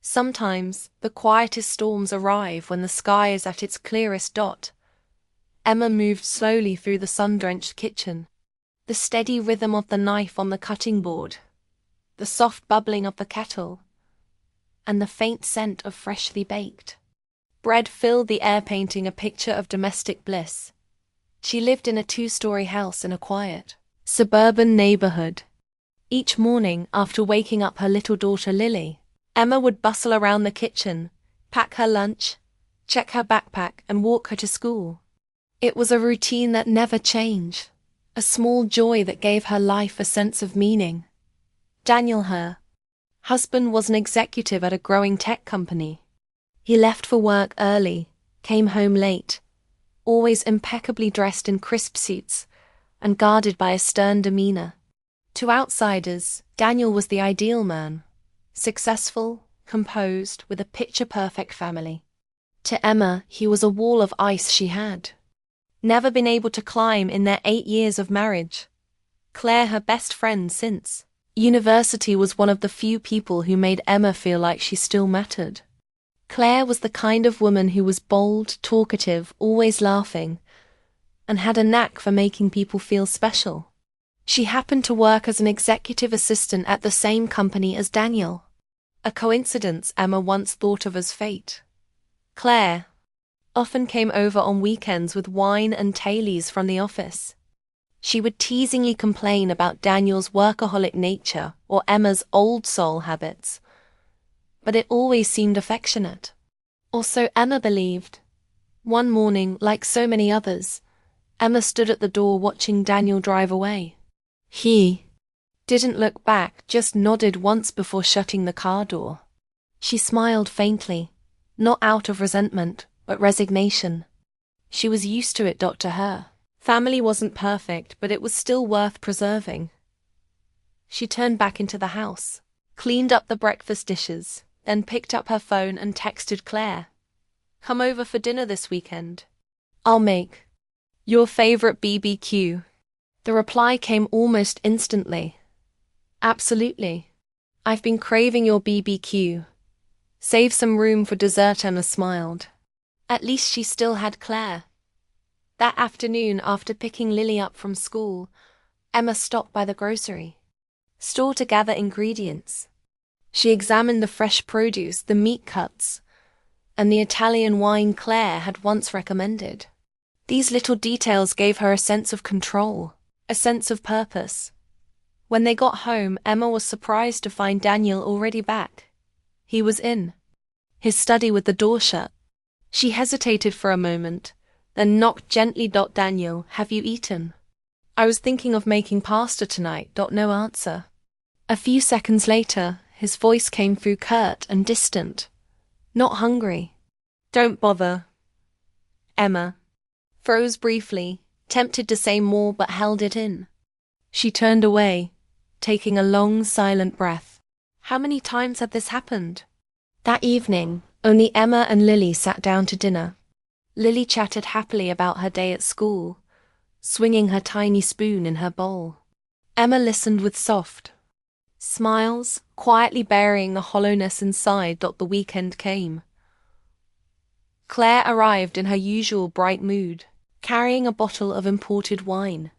Sometimes, the quietest storms arrive when the sky is at its clearest dot. Emma moved slowly through the sun-drenched kitchen. The steady rhythm of the knife on the cutting board, the soft bubbling of the kettle, and the faint scent of freshly baked bread filled the air, painting a picture of domestic bliss. She lived in a 2-story house in a quiet, suburban neighborhood. Each morning, after waking up her little daughter Lily, Emma would bustle around the kitchen, pack her lunch, check her backpack, and walk her to school. It was a routine that never changed, a small joy that gave her life a sense of meaning. Daniel, her husband, was an executive at a growing tech company. He left for work early, came home late, always impeccably dressed in crisp suits, and guarded by a stern demeanor. To outsiders, Daniel was the ideal man, successful, composed, with a picture-perfect family. To Emma, he was a wall of ice she had never been able to climb in their 8 years of marriage. Claire, her best friend since university, was one of the few people who made Emma feel like she still mattered. Claire was the kind of woman who was bold, talkative, always laughing, and had a knack for making people feel special. She happened to work as an executive assistant at the same company as Daniel. A coincidence Emma once thought of as fate. Claire often came over on weekends with wine and tailies from the office. She would teasingly complain about Daniel's workaholic nature or Emma's old soul habits, but it always seemed affectionate. Or so Emma believed. One morning, like so many others, Emma stood at the door watching Daniel drive away. He didn't look back, just nodded once before shutting the car door. She smiled faintly, not out of resentment, but resignation. She was used to it. To her, family wasn't perfect, but it was still worth preserving. She turned back into the house, cleaned up the breakfast dishes, then picked up her phone and texted Claire. "Come over for dinner this weekend. I'll make your favorite BBQ." The reply came almost instantly. "Absolutely. I've been craving your BBQ. Save some room for dessert." Emma smiled. At least she still had Claire. That afternoon, after picking Lily up from school, Emma stopped by the grocery store to gather ingredients. She examined the fresh produce, the meat cuts, and the Italian wine Claire had once recommended. These little details gave her a sense of control, a sense of purpose. When they got home, Emma was surprised to find Daniel already back. He was in his study with the door shut. She hesitated for a moment, then knocked gently. "Daniel, have you eaten?" "I was thinking of making pasta tonight." No answer. A few seconds later, his voice came through, curt and distant. "Not hungry." "Don't bother." Emma froze briefly, tempted to say more but held it in. She turned away, taking a long, silent breath. How many times had this happened? That evening, only Emma and Lily sat down to dinner. Lily chatted happily about her day at school, swinging her tiny spoon in her bowl. Emma listened with soft smiles, quietly burying the hollowness inside. The weekend came. Claire arrived in her usual bright mood, carrying a bottle of imported wine.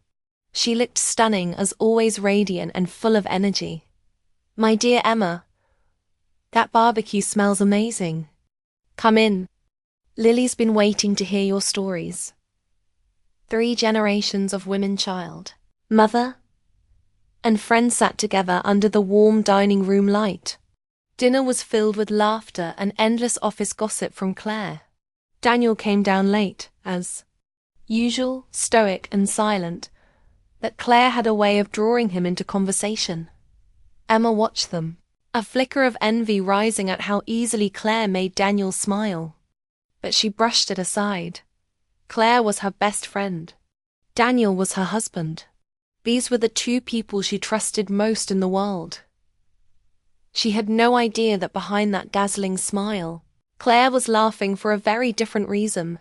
She looked stunning, as always, radiant and full of energy. "My dear Emma, that barbecue smells amazing. Come in. Lily's been waiting to hear your stories." 3 generations of women, child, mother, and friend sat together under the warm dining room light. Dinner was filled with laughter and endless office gossip from Claire. Daniel came down late, as usual, stoic and silent, but Claire had a way of drawing him into conversation. Emma watched them, a flicker of envy rising at how easily Claire made Daniel smile. But she brushed it aside. Claire was her best friend. Daniel was her husband. These were the 2 people she trusted most in the world. She had no idea that behind that dazzling smile, Claire was laughing for a very different reason.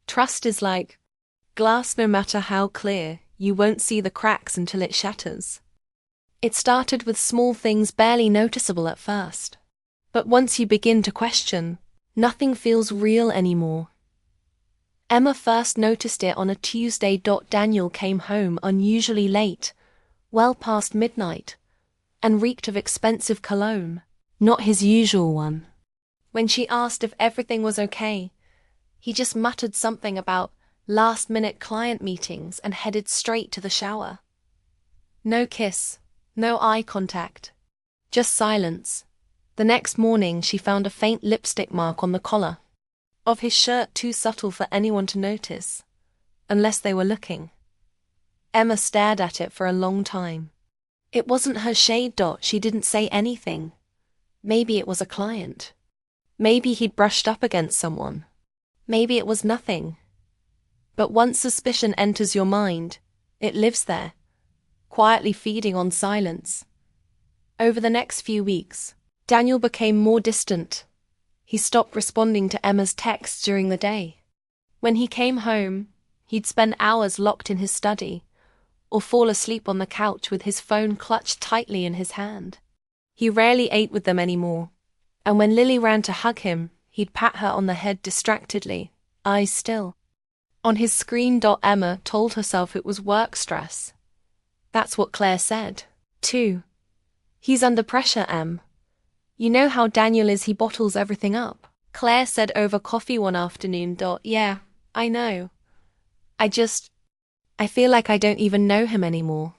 Trust is like glass. No matter how clear, you won't see the cracks until it shatters. It started with small things barely noticeable at first. But once you begin to question, nothing feels real anymore. Emma first noticed it on a Tuesday. Daniel came home unusually late, well past midnight, and reeked of expensive cologne, not his usual one. When she asked if everything was okay, he just muttered something about last-minute client meetings and headed straight to the shower. No kiss, no eye contact, just silence. The next morning she found a faint lipstick mark on the collar of his shirt, too subtle for anyone to notice, unless they were looking. Emma stared at it for a long time. It wasn't her shade. She didn't say anything. Maybe it was a client. Maybe he'd brushed up against someone. Maybe it was nothing. But once suspicion enters your mind, it lives there, quietly feeding on silence. Over the next few weeks, Daniel became more distant. He stopped responding to Emma's texts during the day. When he came home, he'd spend hours locked in his study, or fall asleep on the couch with his phone clutched tightly in his hand. He rarely ate with them anymore, and when Lily ran to hug him, he'd pat her on the head distractedly, eyes still. On his screen. Emma told herself it was work stress. That's what Claire said, too. He's under pressure, Em. You know how Daniel is, he bottles everything up. Claire said over coffee one afternoon. Yeah, I know. I feel like I don't even know him anymore,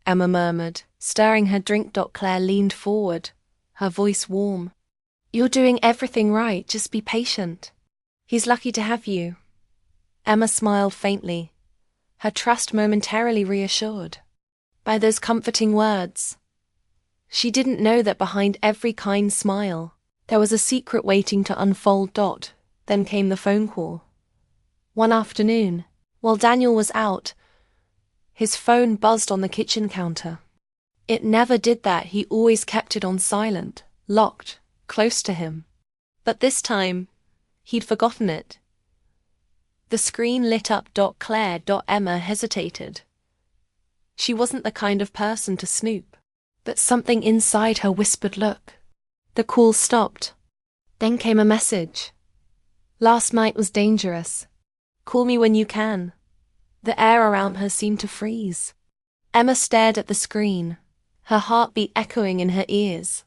Emma murmured, stirring her drink. Claire leaned forward, her voice warm. You're doing everything right, just be patient. He's lucky to have you. Emma smiled faintly, her trust momentarily reassured by those comforting words. She didn't know that behind every kind smile, there was a secret waiting to unfold. Then came the phone call. One afternoon, while Daniel was out, his phone buzzed on the kitchen counter. It never did that. He always kept it on silent, locked, close to him. But this time, he'd forgotten it. The screen lit up. Claire. Emma hesitated. She wasn't the kind of person to snoop, but something inside her whispered, look. The call stopped. Then came a message. Last night was dangerous. Call me when you can. The air around her seemed to freeze. Emma stared at the screen, her heartbeat echoing in her ears.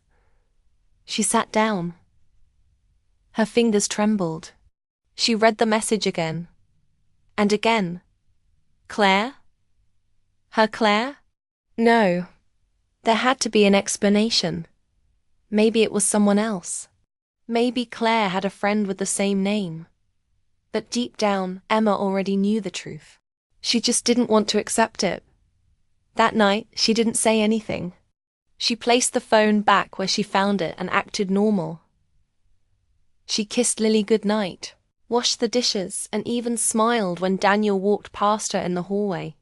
She sat down. Her fingers trembled. She read the message again. And again. Claire? Her Claire? No. There had to be an explanation. Maybe it was someone else. Maybe Claire had a friend with the same name. But deep down, Emma already knew the truth. She just didn't want to accept it. That night, she didn't say anything. She placed the phone back where she found it and acted normal. She kissed Lily goodnight, washed the dishes, and even smiled when Daniel walked past her in the hallway.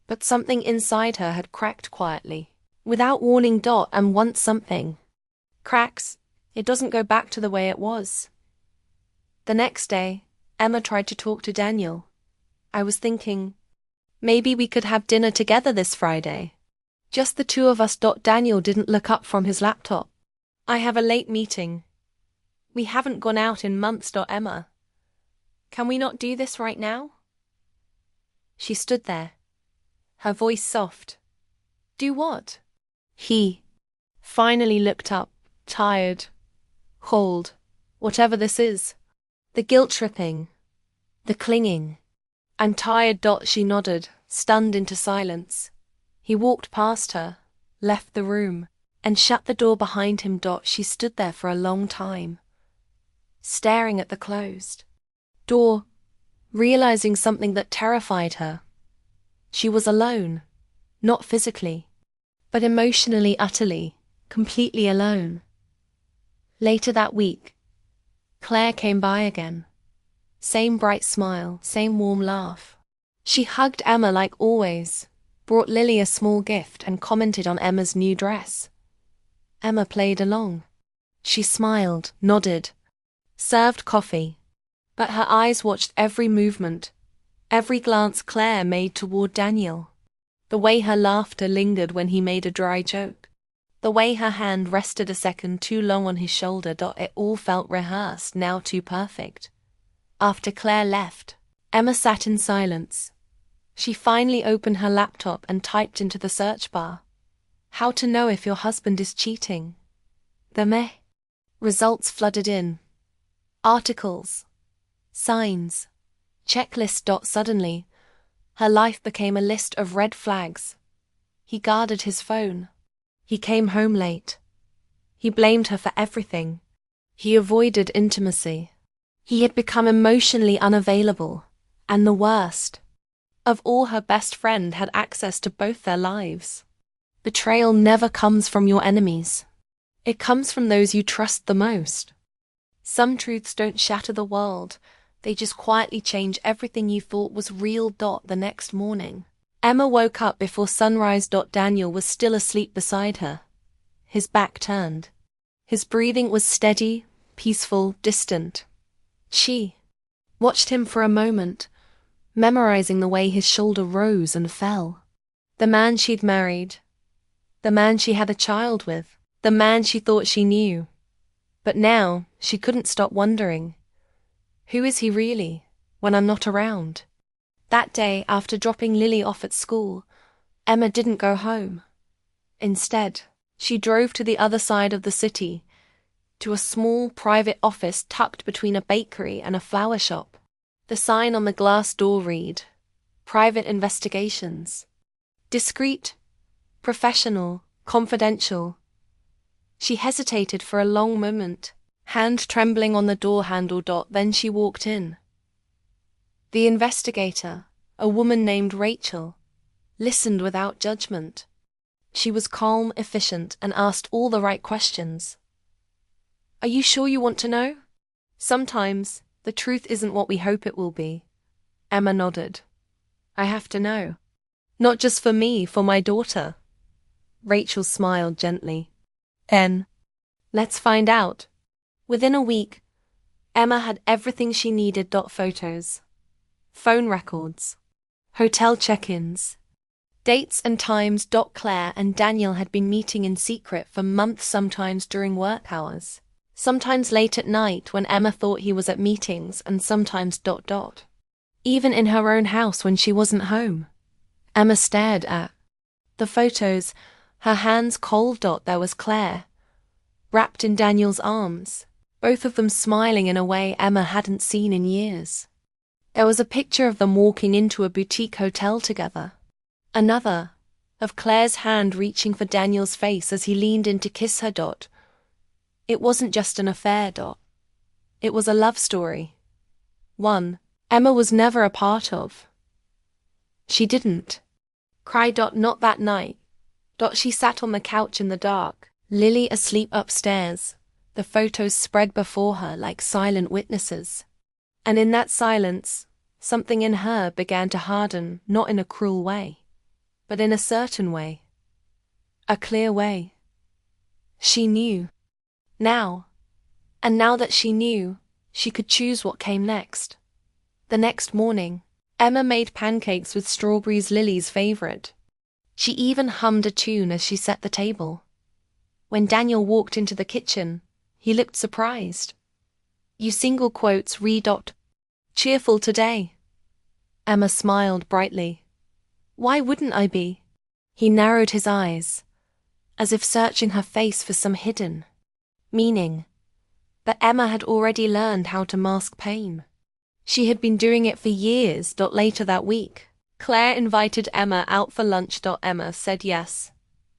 But something inside her had cracked quietly, without warning. And once something cracks, it doesn't go back to the way it was. The next day, Emma tried to talk to Daniel. I was thinking, maybe we could have dinner together this Friday. Just the two of us. Daniel didn't look up from his laptop. I have a late meeting. We haven't gone out in months. Emma. Can we not do this right now? She stood there, her voice soft. Do what? He finally looked up, tired, cold, whatever this is. The guilt-tripping, the clinging. I'm tired. She nodded, stunned into silence. He walked past her, left the room, and shut the door behind him. She stood there for a long time, staring at the closed door, realizing something that terrified her. She was alone, not physically, but emotionally, utterly, completely alone. Later that week, Claire came by again. Same bright smile, same warm laugh. She hugged Emma like always, brought Lily a small gift, and commented on Emma's new dress. Emma played along. She smiled, nodded, served coffee, but her eyes watched every movement, every glance Claire made toward Daniel. The way her laughter lingered when he made a dry joke. The way her hand rested a second too long on his shoulder. It all felt rehearsed, now too perfect. After Claire left, Emma sat in silence. She finally opened her laptop and typed into the search bar, "How to know if your husband is cheating." The results flooded in. Articles, signs, checklists. Suddenly, her life became a list of red flags. He guarded his phone. He came home late. He blamed her for everything. He avoided intimacy. He had become emotionally unavailable. And the worst of all, her best friend had access to both their lives. Betrayal never comes from your enemies. It comes from those you trust the most. Some truths don't shatter the world. They just quietly change everything you thought was real. The next morning, Emma woke up before sunrise. Daniel was still asleep beside her, his back turned. His breathing was steady, peaceful, distant. She watched him for a moment, memorizing the way his shoulder rose and fell. The man she'd married, the man she had a child with, the man she thought she knew. But now she couldn't stop wondering, who is he really when I'm not around? That day, after dropping Lily off at school, Emma didn't go home. Instead, she drove to the other side of the city, to a small private office tucked between a bakery and a flower shop. The sign on the glass door read, "Private Investigations." Discreet, professional, confidential. She hesitated for a long moment, hand trembling on the door handle. Then she walked in. The investigator, a woman named Rachel, listened without judgment. She was calm, efficient, and asked all the right questions. "Are you sure you want to know? Sometimes the truth isn't what we hope it will be." Emma nodded. "I have to know. Not just for me, for my daughter." Rachel smiled gently. Let's find out." Within a week, Emma had everything she needed. Photos, phone records, hotel check-ins, dates and times. Claire and Daniel had been meeting in secret for months, sometimes during work hours, sometimes late at night when Emma thought he was at meetings, and sometimes. Even in her own house when she wasn't home. Emma stared at the photos, her hands cold. There was Claire, wrapped in Daniel's arms, both of them smiling in a way Emma hadn't seen in years. There was a picture of them walking into a boutique hotel together. Another, of Claire's hand reaching for Daniel's face as he leaned in to kiss her. It wasn't just an affair. It was a love story. One Emma was never a part of. She didn't cry. Not that night. She sat on the couch in the dark, Lily asleep upstairs, the photos spread before her like silent witnesses. And in that silence, something in her began to harden, not in a cruel way, but in a certain way. A clear way. She knew. Now. And now that she knew, she could choose what came next. The next morning, Emma made pancakes with strawberries, Lily's favorite. She even hummed a tune as she set the table. When Daniel walked into the kitchen, he looked surprised. "You read. Cheerful today." Emma smiled brightly. "Why wouldn't I be?" He narrowed his eyes, as if searching her face for some hidden meaning. But Emma had already learned how to mask pain. She had been doing it for years. Later that week, Claire invited Emma out for lunch. Emma said yes.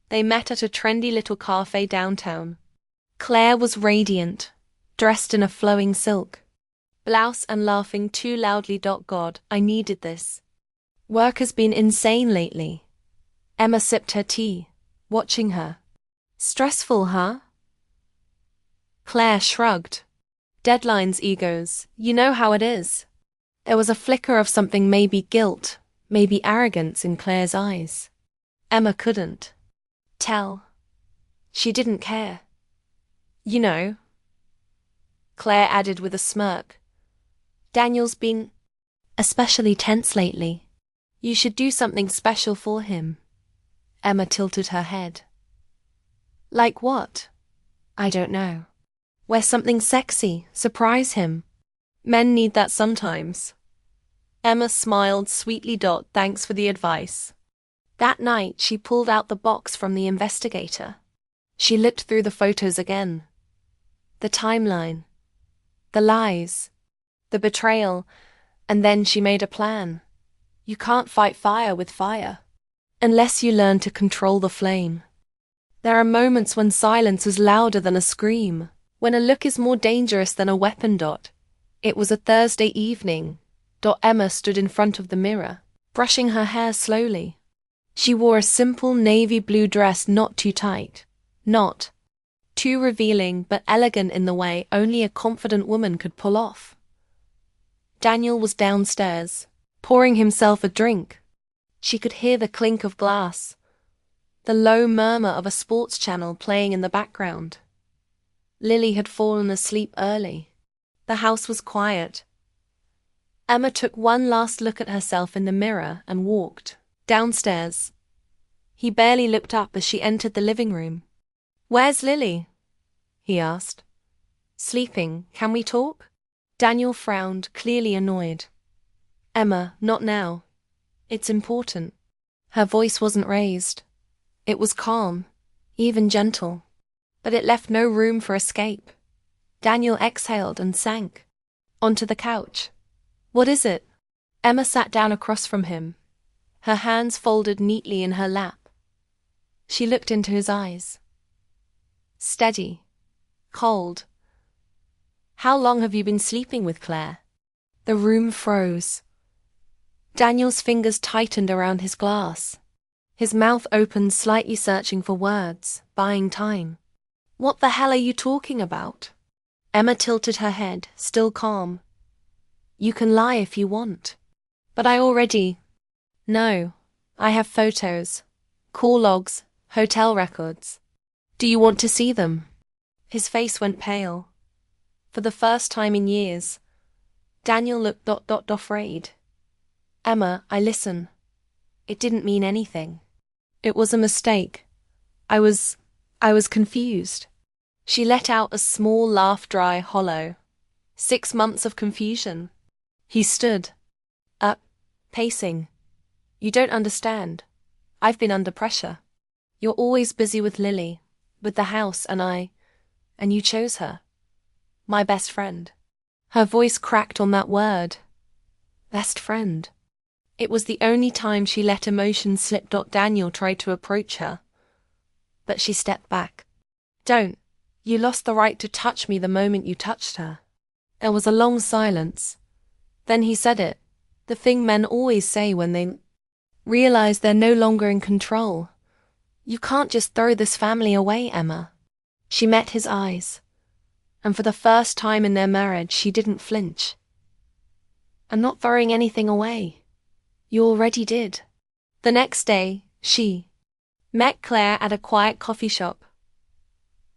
They met at a trendy little cafe downtown. Claire was radiant, dressed in a flowing silk blouse and laughing too loudly. God, I needed this. Work has been insane lately. Emma sipped her tea, watching her. "Stressful, huh?" Claire shrugged. "Deadlines, egos, you know how it is." There was a flicker of something, maybe guilt, maybe arrogance in Claire's eyes. Emma couldn't tell. She didn't care. "You know," Claire added with a smirk, "Daniel's been especially tense lately. You should do something special for him." Emma tilted her head. Like what? I don't know. Wear something sexy, surprise him. Men need that sometimes. Emma smiled sweetly. Thanks for the advice. That night she pulled out the box from the investigator. She looked through the photos again. The timeline. The lies. The betrayal. And then she made a plan. You can't fight fire with fire. Unless you learn to control the flame. There are moments when silence is louder than a scream. When a look is more dangerous than a weapon. It was a Thursday evening. Emma stood in front of the mirror, brushing her hair slowly. She wore a simple navy blue dress, not too tight, not too revealing, but elegant in the way only a confident woman could pull off. Daniel was downstairs, pouring himself a drink. She could hear the clink of glass, the low murmur of a sports channel playing in the background. Lily had fallen asleep early. The house was quiet. Emma took one last look at herself in the mirror and walked downstairs. He barely looked up as she entered the living room. "Where's Lily?" he asked. "Sleeping. Can we talk?" Daniel frowned, clearly annoyed. "Emma, not now. It's important." Her voice wasn't raised. It was calm, even gentle, but it left no room for escape. Daniel exhaled and sank onto the couch. "What is it?" Emma sat down across from him, her hands folded neatly in her lap. She looked into his eyes. Steady, cold. "How long have you been sleeping with Claire?" The room froze. Daniel's fingers tightened around his glass. His mouth opened slightly, searching for words, buying time. "What the hell are you talking about?" Emma tilted her head, still calm. "You can lie if you want. But I already... No, I have photos, call logs, hotel records. Do you want to see them?" His face went pale. For the first time in years, Daniel looked afraid. "Emma, I listen. It didn't mean anything. It was a mistake. I was confused." She let out a small laugh, dry, hollow. 6 months of confusion. He stood up, pacing. "You don't understand. I've been under pressure. You're always busy with Lily, with the house, and you chose her. My best friend." Her voice cracked on that word. Best friend. It was the only time she let emotion slip. Daniel tried to approach her, but she stepped back. "Don't. You lost the right to touch me the moment you touched her." There was a long silence. Then he said it, the thing men always say when they realize they're no longer in control. "You can't just throw this family away, Emma." She met his eyes, and for the first time in their marriage she didn't flinch. "I'm not throwing anything away. You already did." The next day, she met Claire at a quiet coffee shop.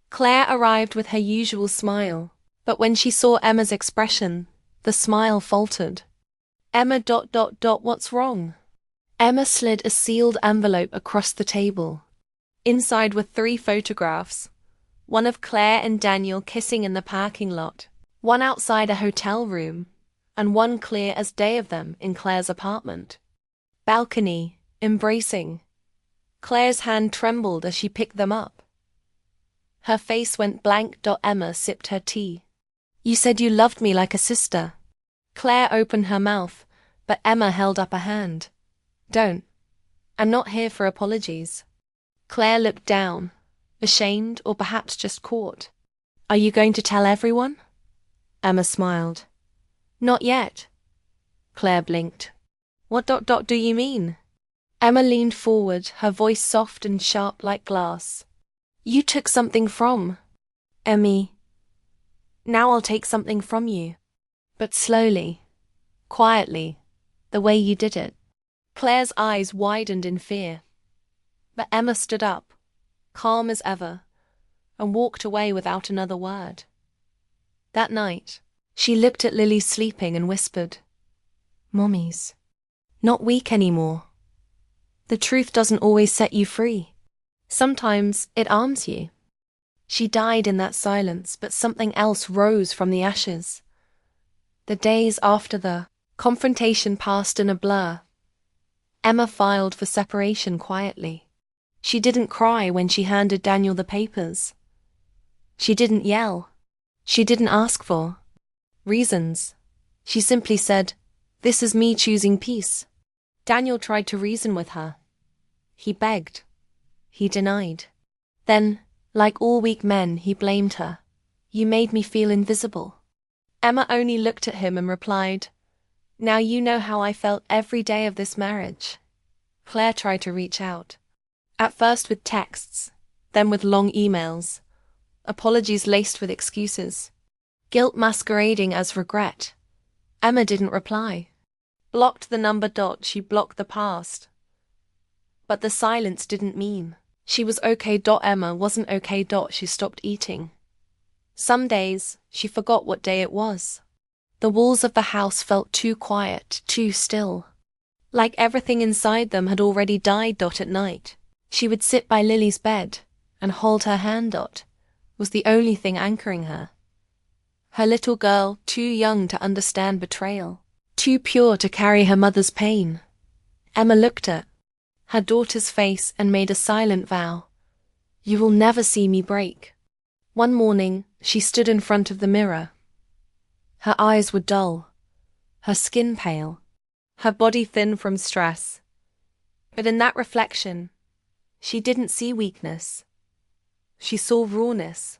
Claire arrived with her usual smile, but when she saw Emma's expression, the smile faltered. "Emma... what's wrong?" Emma slid a sealed envelope across the table. Inside were 3 photographs. One of Claire and Daniel kissing in the parking lot, one outside a hotel room, and one clear as day of them in Claire's apartment. Balcony, embracing. Claire's hand trembled as she picked them up. Her face went blank. Emma sipped her tea. "You said you loved me like a sister." Claire opened her mouth, but Emma held up a hand. "Don't. I'm not here for apologies." Claire looked down, ashamed or perhaps just caught. "Are you going to tell everyone?" Emma smiled. "Not yet." Claire blinked. "What do you mean?" Emma leaned forward, her voice soft and sharp like glass. "You took something from Emmy. Now I'll take something from you. But slowly, quietly, the way you did it." Claire's eyes widened in fear. But Emma stood up, calm as ever, and walked away without another word. That night, she looked at Lily sleeping and whispered, "Mommy's not weak anymore. The truth doesn't always set you free. Sometimes it arms you." She died in that silence, but something else rose from the ashes. The days after the confrontation passed in a blur. Emma filed for separation quietly. She didn't cry when she handed Daniel the papers. She didn't yell. She didn't ask for reasons. She simply said, "This is me choosing peace." Daniel tried to reason with her. He begged. He denied. Then, like all weak men, he blamed her. "You made me feel invisible." Emma only looked at him and replied, "Now you know how I felt every day of this marriage." Claire tried to reach out. At first with texts, then with long emails. Apologies laced with excuses. Guilt masquerading as regret. Emma didn't reply. Blocked the number. She blocked the past. But the silence didn't mean she was okay. Emma wasn't okay. She stopped eating. Some days, she forgot what day it was. The walls of the house felt too quiet, too still. Like everything inside them had already died. At night, she would sit by Lily's bed and hold her hand. Was the only thing anchoring her. Her little girl, too young to understand betrayal, too pure to carry her mother's pain. Emma looked at her daughter's face and made a silent vow. "You will never see me break." One morning, she stood in front of the mirror. Her eyes were dull, her skin pale, her body thin from stress. But in that reflection, she didn't see weakness. She saw rawness,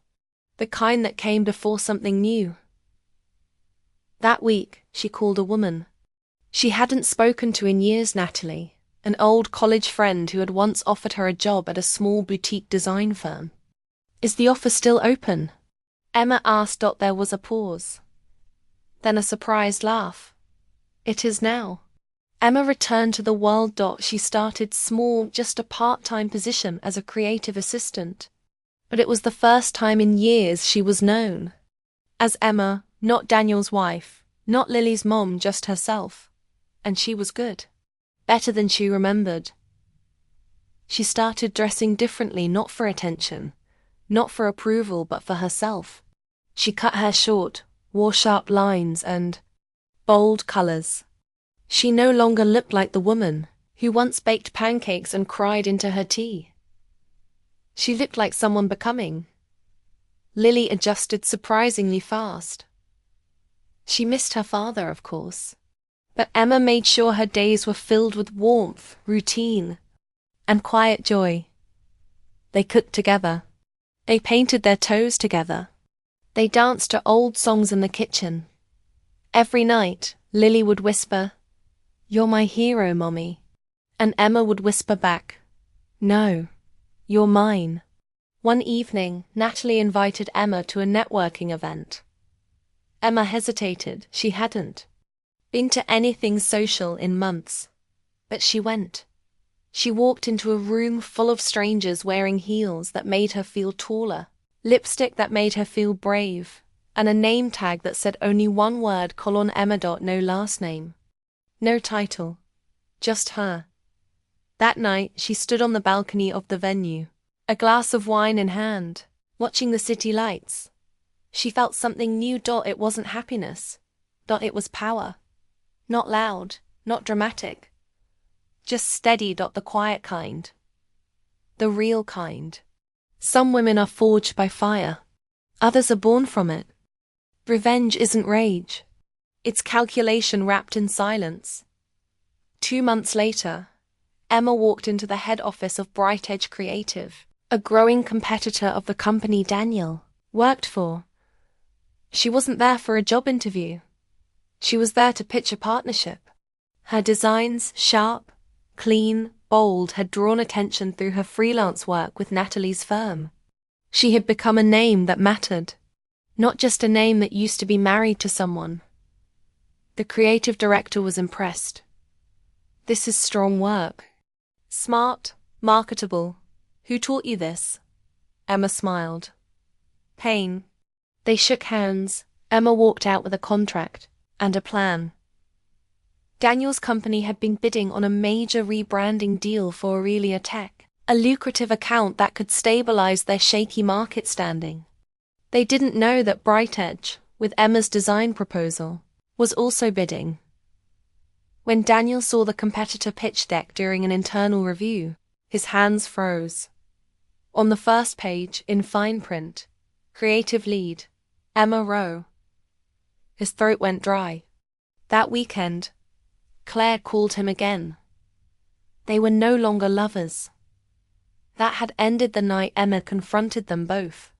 the kind that came before something new. That week, she called a woman she hadn't spoken to in years. Natalie, an old college friend who had once offered her a job at a small boutique design firm. "Is the offer still open?" Emma asked. There was a pause. Then a surprised laugh. "It is now." Emma returned to the world. She started small, just a part-time position as a creative assistant. But it was the first time in years she was known as Emma, not Daniel's wife, not Lily's mom, just herself. And she was good. Better than she remembered. She started dressing differently, not for attention, not for approval, but for herself. She cut hair short, wore sharp lines and bold colors. She no longer looked like the woman who once baked pancakes and cried into her tea. She looked like someone becoming. Lily adjusted surprisingly fast. She missed her father, of course. But Emma made sure her days were filled with warmth, routine, and quiet joy. They cooked together. They painted their toes together. They danced to old songs in the kitchen. Every night, Lily would whisper, "You're my hero, Mommy." And Emma would whisper back, "No, you're mine." One evening, Natalie invited Emma to a networking event. Emma hesitated. She hadn't been to anything social in months. But she went. She walked into a room full of strangers wearing heels that made her feel taller, lipstick that made her feel brave, and a name tag that said only one word: Emma. No last name. No title. Just her. That night, she stood on the balcony of the venue, a glass of wine in hand, watching the city lights. She felt something new. It wasn't happiness. It was power. Not loud, not dramatic. Just steady. The quiet kind. The real kind. Some women are forged by fire. Others are born from it. Revenge isn't rage. It's calculation wrapped in silence. 2 months later, Emma walked into the head office of Bright Edge Creative, a growing competitor of the company Daniel worked for. She wasn't there for a job interview. She was there to pitch a partnership. Her designs, sharp, clean, bold, had drawn attention through her freelance work with Natalie's firm. She had become a name that mattered, not just a name that used to be married to someone. The creative director was impressed. "This is strong work. Smart, marketable. Who taught you this?" Emma smiled. "Pain." They shook hands. Emma walked out with a contract and a plan. Daniel's company had been bidding on a major rebranding deal for Aurelia Tech. a lucrative account that could stabilize their shaky market standing. They didn't know that BrightEdge, with Emma's design proposal, was also bidding. When Daniel saw the competitor pitch deck during an internal review, his hands froze. On the first page, in fine print, creative lead, Emma Rowe. His throat went dry. That weekend, Claire called him again. They were no longer lovers. That had ended the night Emma confronted them both.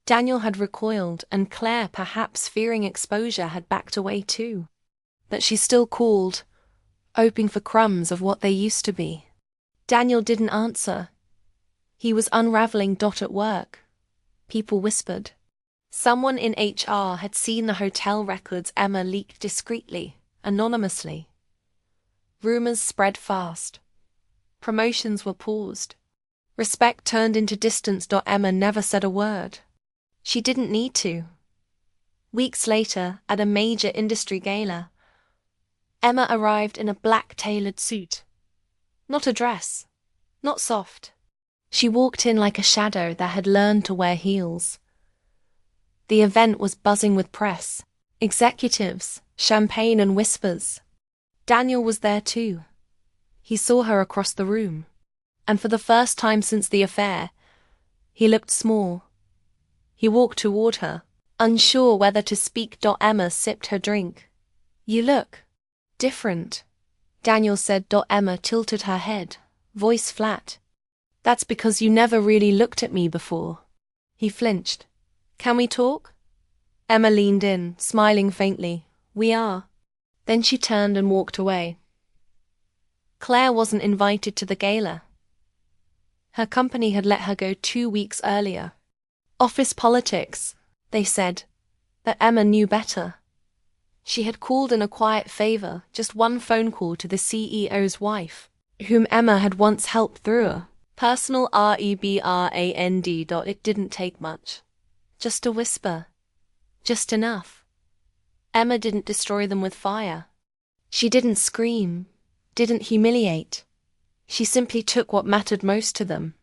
Daniel had recoiled, and Claire, perhaps fearing exposure, had backed away too. But she still called, hoping for crumbs of what they used to be. Daniel didn't answer. He was unraveling Dot at work. People whispered. Someone in HR had seen the hotel records Emma leaked discreetly, anonymously. Rumors spread fast. Promotions were paused. Respect turned into distance. Emma never said a word. She didn't need to. Weeks later, at a major industry gala, Emma arrived in a black tailored suit. Not a dress. Not soft. She walked in like a shadow that had learned to wear heels. The event was buzzing with press, executives, champagne and whispers. Daniel was there too. He saw her across the room, and for the first time since the affair, he looked small. He walked toward her, unsure whether to speak. Emma sipped her drink. "You look different," Daniel said. Emma tilted her head, voice flat. "That's because you never really looked at me before." He flinched. "Can we talk?" Emma leaned in, smiling faintly. "We are." Then she turned and walked away. Claire wasn't invited to the gala. Her company had let her go 2 weeks earlier. Office politics, they said, but Emma knew better. She had called in a quiet favor, just one phone call to the CEO's wife, whom Emma had once helped through a personal rebrand. It didn't take much. Just a whisper. Just enough. Emma didn't destroy them with fire. She didn't scream, didn't humiliate. She simply took what mattered most to them.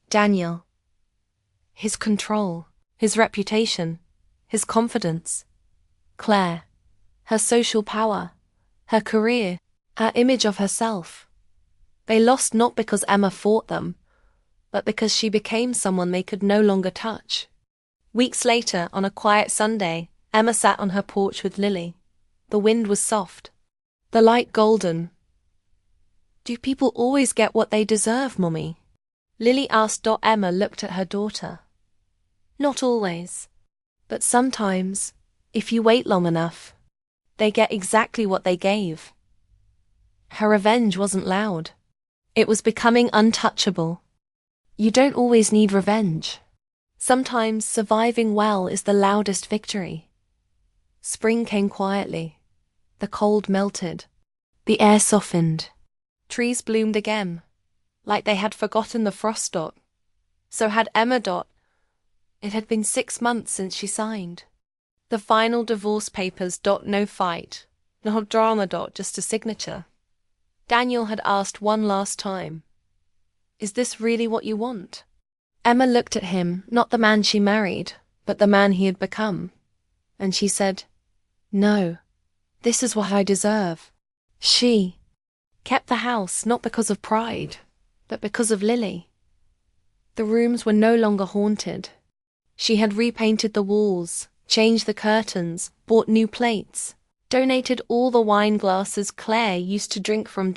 Daniel. His control, his reputation, his confidence. Claire. Her social power, her career, her image of herself. They lost not because Emma fought them, but because she became someone they could no longer touch. Weeks later, on a quiet Sunday, Emma sat on her porch with Lily. The wind was soft, the light golden. "Do people always get what they deserve, Mummy?" Lily asked. Emma looked at her daughter. "Not always, but sometimes, if you wait long enough, they get exactly what they gave." Her revenge wasn't loud. It was becoming untouchable. You don't always need revenge. Sometimes surviving well is the loudest victory. Spring came quietly. The cold melted. The air softened. Trees bloomed again, like they had forgotten the frost. So had Emma. It had been 6 months since she signed. The final divorce papers. No fight, no drama. Just a signature. Daniel had asked one last time, "Is this really what you want?" Emma looked at him, not the man she married, but the man he had become. And she said, "No, this is what I deserve." She kept the house not because of pride, but because of Lily. The rooms were no longer haunted. She had repainted the walls, changed the curtains, bought new plates, donated all the wine glasses Claire used to drink from.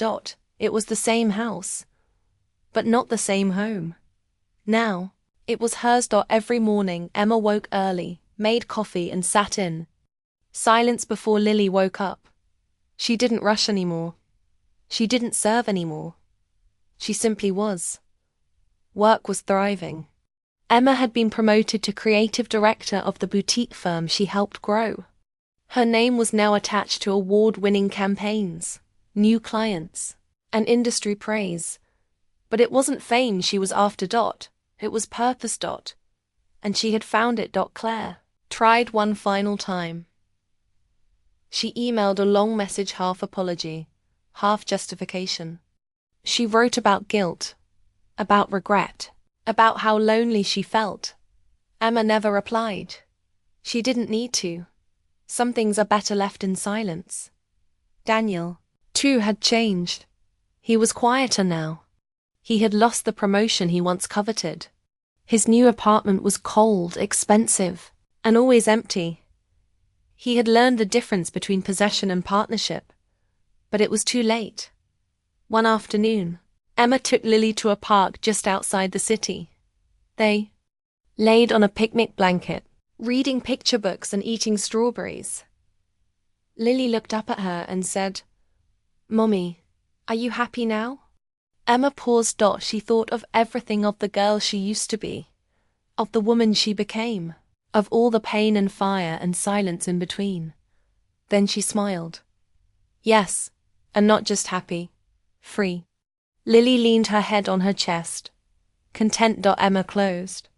It was the same house, but not the same home. Now, it was hers. Every morning, Emma woke early, made coffee and sat in silence before Lily woke up. She didn't rush anymore. She didn't serve anymore. She simply was. Work was thriving. Emma had been promoted to creative director of the boutique firm she helped grow. Her name was now attached to award-winning campaigns, new clients, and industry praise. But it wasn't fame she was after. It was purpose. And she had found it. Claire tried one final time. She emailed a long message, half apology, half justification. She wrote about guilt, about regret, about how lonely she felt. Emma never replied. She didn't need to. Some things are better left in silence. Daniel, too, had changed. He was quieter now. He had lost the promotion he once coveted. His new apartment was cold, expensive, and always empty. He had learned the difference between possession and partnership. But it was too late. One afternoon, Emma took Lily to a park just outside the city. They laid on a picnic blanket, reading picture books and eating strawberries. Lily looked up at her and said, "Mommy, are you happy now?" Emma paused. She thought of everything, of the girl she used to be, of the woman she became, of all the pain and fire and silence in between. Then she smiled. Yes, and not just happy, free. Lily leaned her head on her chest. Content. Emma closed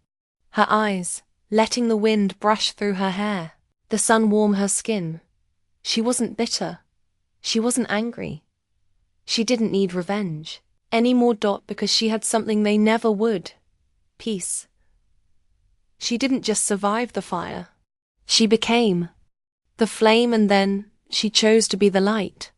her eyes, letting the wind brush through her hair, the sun warm her skin. She wasn't bitter. She wasn't angry. She didn't need revenge anymore. Because she had something they never would. Peace. She didn't just survive the fire. She became the flame, and then she chose to be the light.